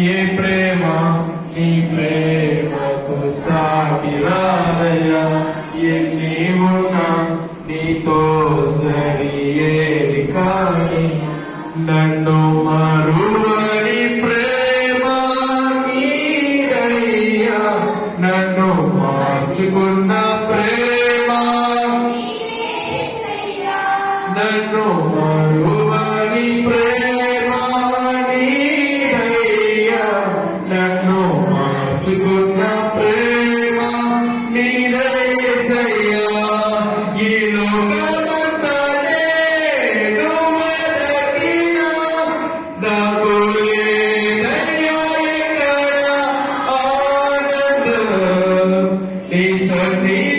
ఏ ప్రేమ నీ ప్రేమకు సాటి రాదయ్యా. ఎన్ని ఉన్నా నీతో సరి ఏది కాని నన్ను మరువని ప్రేమ నీదయ్యా. నన్ను మార్చుకున్న ప్రేమ నన్ను మరువని ప్రేమ నీదయ్యా. నన్ను మార్చుకున్న ప్రేమ నీదయ్యా. ఈ లోకమంతా నేను వెతికినా నాకు లేదయ్యా ఎక్కడ ఆనందం. నీ సన్నిధిలో